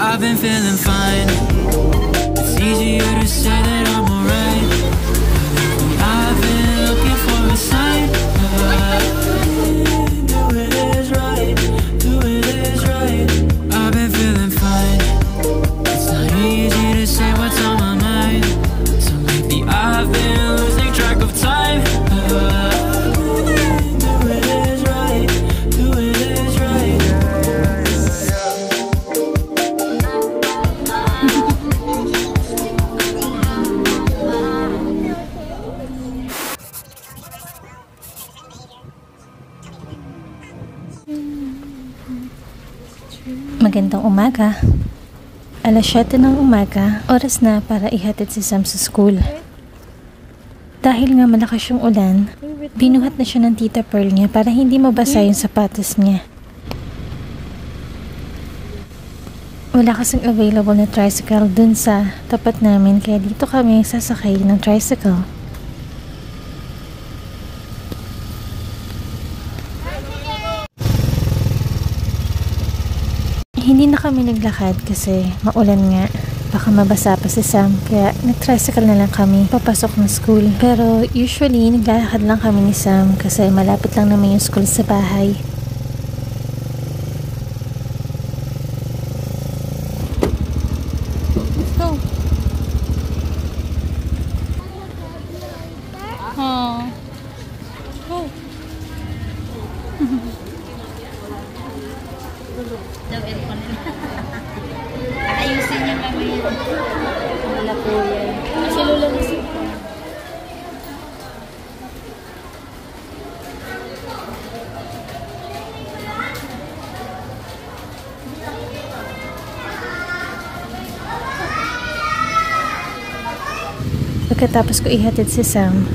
I've been feeling fine. It's easier to say that I'm alright. I've been looking for a sign. Do it is right, do it is right. I've been feeling fine. It's not easy to say what's on my mind. So lately I've been losing track of time. Do it is right, do it is right. Magandang umaga. Alas 7 ng umaga, oras na para ihatid si Sam sa school. Dahil nga malakas yung ulan, binuhat na siya ng tita Pearl niya para hindi mabasa yung sapatos niya. Wala kasing available na tricycle dun sa tapat namin, kaya dito kami sasakay ng tricycle. Hindi na kami naglakad kasi maulan nga. Baka mabasa pa si Sam, kaya nag-tricycle na lang kami papasok ng school. Pero usually naglalakad lang kami ni Sam kasi malapit lang naman yung school sa bahay. Go! Oh. Go! Daw aircon nila. Ayusin niya mamaya. Wala po yan. Kasi lula na siya. Pagkatapos ko ihatid si Sam,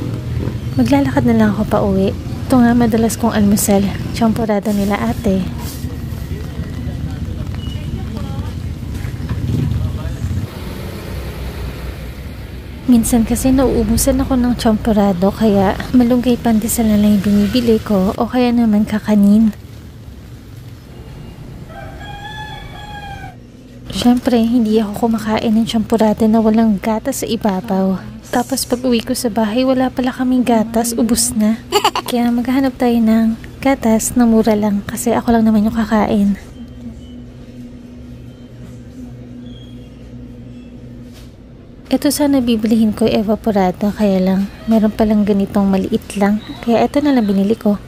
maglalakad na lang ako pa uwi. Ito nga madalas kong almusal, champorado nila ate. Minsan kasi nauubusan ako ng champorado, kaya malunggay pandesal na lang yung binibili ko o kaya naman kakanin. Siyempre, hindi ako kumakain ng champorado na walang gatas sa ibabaw. Tapos pag uwi ko sa bahay, wala pala kaming gatas, ubus na. Kaya maghahanap tayo ng gatas na mura lang kasi ako lang naman yung kakain. Ito sana bibilihin ko evaporado, kaya lang meron palang ganitong maliit lang, kaya ito na lang binili ko.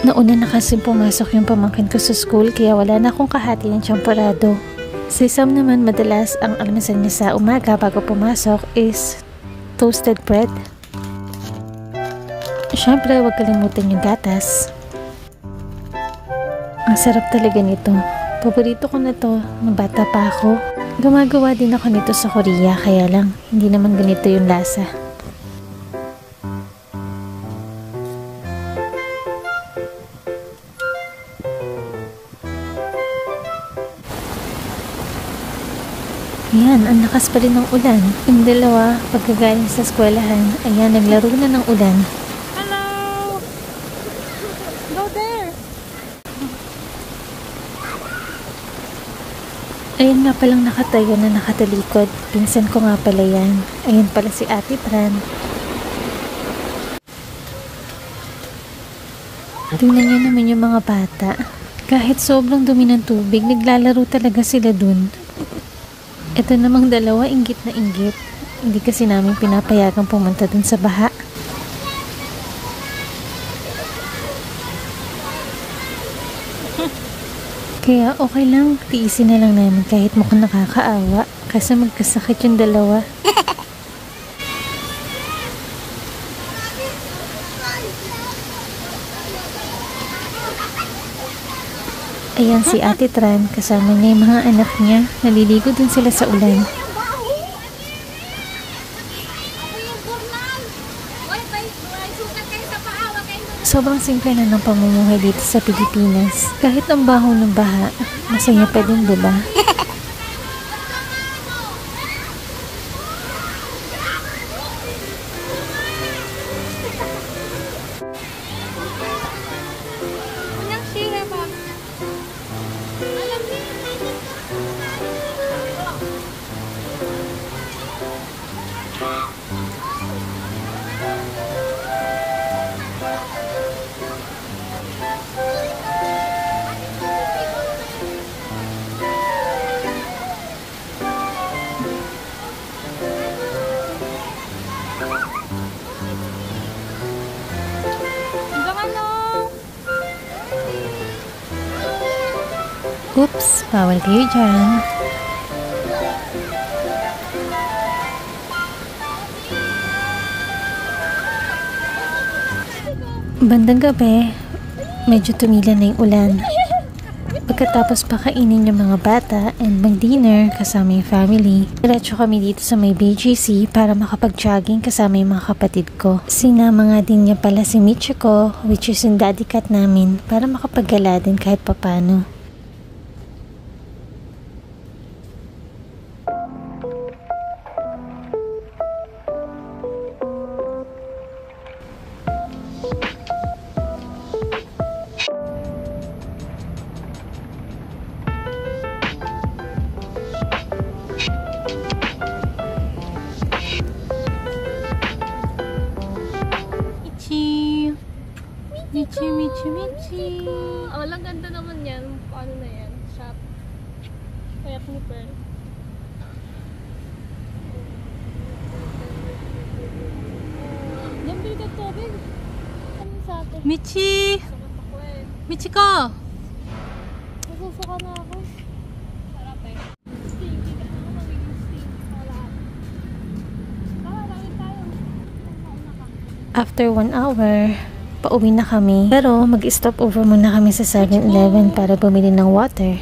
Nauna na kasi pumasok yung pamangkin ko sa school, kaya wala na akong kahati ng champorado. Si Sam naman madalas ang almusal niya sa umaga bago pumasok is toasted bread. Siyempre, huwag kalimutan yung gatas. Ang sarap talaga nito. Paborito ko na to nung bata pa ako. Gumagawa din ako nito sa Korea, kaya lang hindi naman ganito yung lasa. Ayan, ang lakas pa rin ng ulan. Yung dalawa, pagkagaling sa eskwelahan, ayan, naglaro na ng ulan. Hello! Go there! Ayan nga palang nakatayo na nakatalikod. Pinsan ko nga pala yan. Ayan pala si Ate Tran. Tingnan niyo naman yung mga bata. Kahit sobrang dumi ng tubig, naglalaro talaga sila dun. Ito namang dalawa, inggit na inggit. Hindi kasi namin pinapayagang pumunta dun sa baha. Kaya okay lang, tiisin na lang namin kahit mukhang nakakaawa kasi magkasakit yung dalawa. Ayan si Ate Tran, kasama niya yung mga anak niya. Naliligo din sila sa ulan. Sobrang simple na ng pamumuhay dito sa Pilipinas. Kahit ang baho ng baha, masaya pa din, diba? Oops, bawal kayo dyan. Bandang gabi, medyo tumila na yung ulan. Pagkatapos pakainin yung mga bata and mag-dinner kasama yung family, diretso kami dito sa may BGC para makapag-jogging kasama yung mga kapatid ko. Sinama nga din niya pala si Michiko, which is yung daddy cat namin, para makapaggala din kahit papano. Michi. Walang ganda naman yan. Paano na yan? Shop. Kayak ni Pearl. Yan, bili ka tubig. Ano sa atin? Michi! Sakot ako eh. Michiko! Nasusuka na ako. Sarap eh. Stinky ka na. Magiging stinky sa lahat. Rawin tayo. Mauna ka. After 1 hour, pauwi na kami. Pero mag-stop over muna kami sa 7-Eleven para bumili ng water.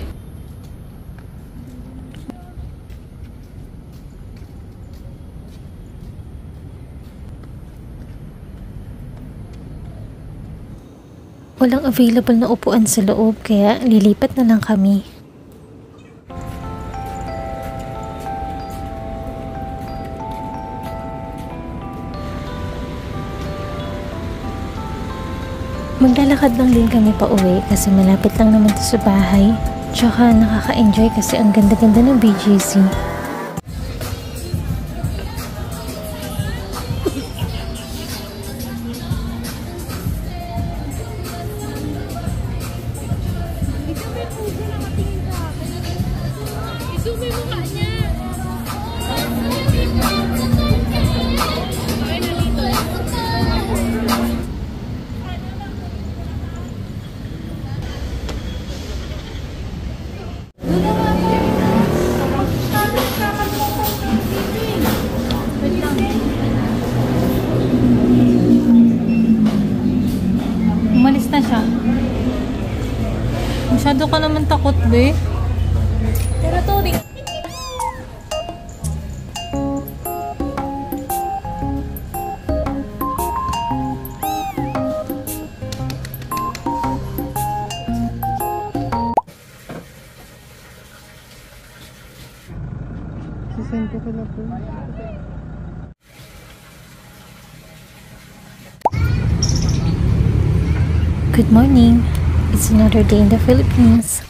Walang available na upuan sa loob kaya lilipat na lang kami. Maglalakad lang din kami pa uwi kasi malapit lang naman to sa bahay. Tsaka nakaka-enjoy kasi ang ganda-ganda ng BGC. Isume mo mukha niya. Ay, nalito. Umalis na siya. Masyado ka naman takot, be. Pero to, di. Sisento ko na po. Good morning! It's another day in the Philippines.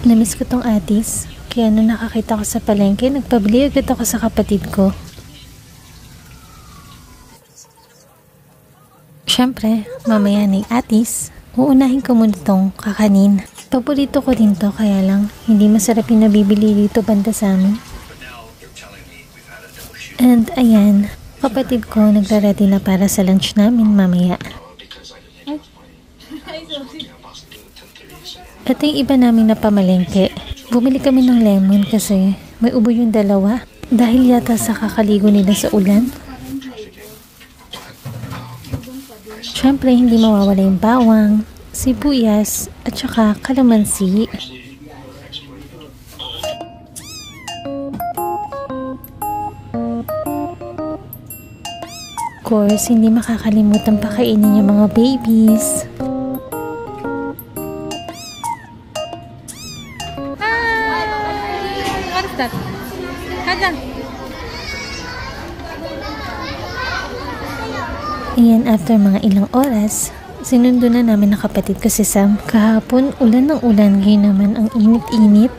Namiss ko tong atis, kaya nung nakakita ko sa palengke, nagpabili agad ako sa kapatid ko. Siyempre, mamaya na yung atis. Uunahin ko muna tong kakanin. Paborito ko din to, kaya lang hindi masarap yung nabibili dito banda sa amin. And ayan, kapatid ko nagre-ready na para sa lunch namin mamaya. Ito yung iba namin na pamalengke. Bumili kami ng lemon kasi may ubo yung dalawa. Dahil yata sa kakaligo nila sa ulan. Siyempre hindi mawawala yung bawang, sibuyas, at saka kalamansi. Of course, hindi makakalimutan pakainin yung mga babies. What is that? Kada. Ayan, after mga ilang oras, sinundo na namin ng kapatid ko si Sam. Kahapon, ulan ng ulan, ngayon naman ang init-init.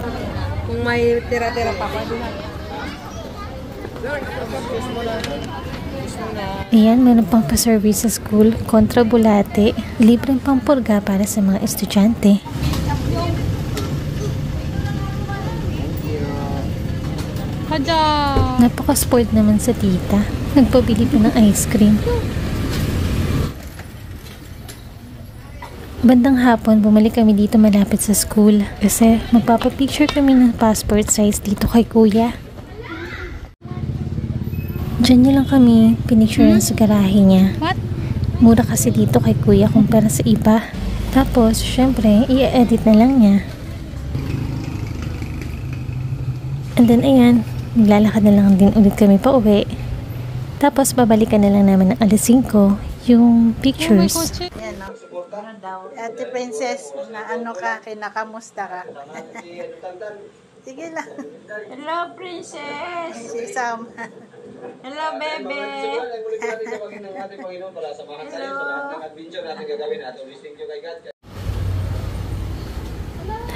Kung may tira-tira pa pa doon. Ayan, meron pang pa-service sa school, kontra bulate, libreng pampurga para sa mga estudyante. Kada. Napaka-spoiled naman sa tita. Nagpabili pa ng ice cream. Bandang hapon, bumalik kami dito malapit sa school kasi magpapapicture kami ng passport size dito kay kuya. Diyan niya lang kami pinicturean sa garahe niya. What? Mura kasi dito kay kuya kumpara sa iba. Tapos, syempre, i-edit na lang niya. And then, ayan, maglalakad na lang din ulit kami pa uwi. Tapos, babalikan na lang namin ng alas 5 yung pictures. Yan, no? Ate Princess, na ano ka, kinakamusta ka? Sige lang. Hello, princess! Si Sam. Hello, bebe!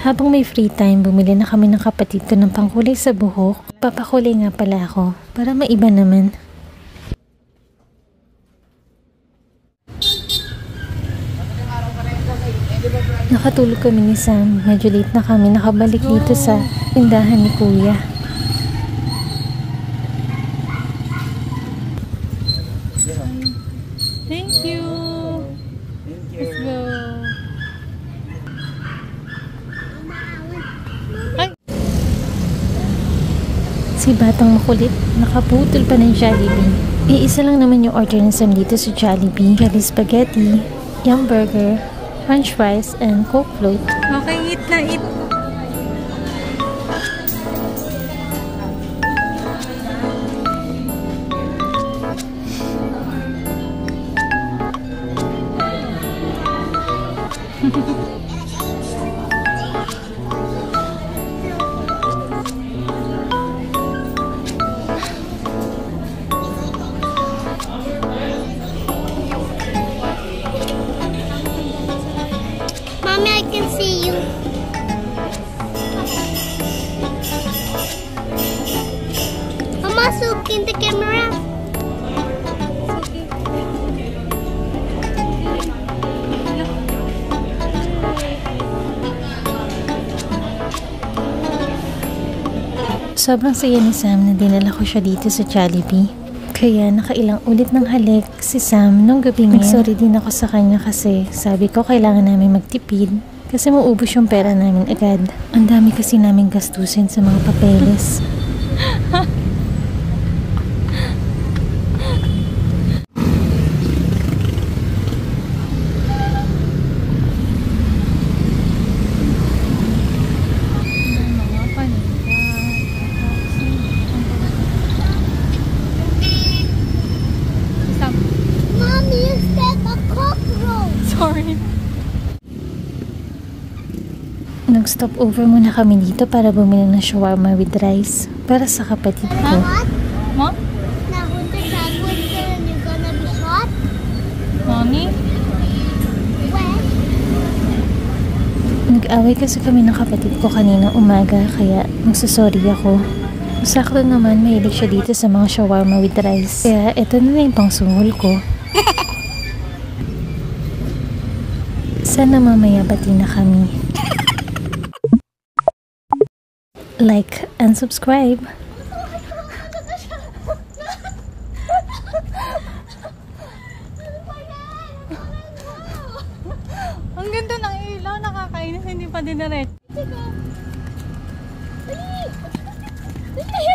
Habang may free time, bumili na kami ng kapatid ko ng pangkulay sa buhok. Papakulay nga pala ako, para maiba naman. Nakatulog kami ni Sam. Medyo late na kami nakabalik dito sa tindahan ni Kuya. Thank you. Let's go. Si Batang makulit, nakaputol pa ng Jollibee. Iisa lang naman yung order ni Sam dito sa Jollibee. Jolly Spaghetti, Yum Burger, French fries, and Coke float. Okay, eat na, eat. Mommy, I can see you. Mama, look in the camera. Sobrang saya ni Sam na dinala ko siya dito sa Jollibee. Kaya nakailang ulit ng halik si Sam nung gabi ngayon. Nag-sorry din ako sa kanya kasi sabi ko kailangan namin magtipid kasi maubos yung pera namin agad. Ang dami kasi namin gastusin sa mga papeles. Mommy, you said a cockroach. Sorry. Nag-stop over muna kami dito para bumili ng shawarma with rice para sa kapatid ko. What? Ma? Now, when the dad went there and you're gonna be shot? Mommy? When? Nag-away kasi kami ng kapatid ko kaninang umaga kaya magsasorry ako. Sakto naman mahilig siya dito sa mga shawarma with rice. Kaya eto na yung pangsungol ko. Sana mamaya bati na kami. Like and subscribe. Ang ganda ng ilaw, nakakainis, hindi pa dinaret. Dali!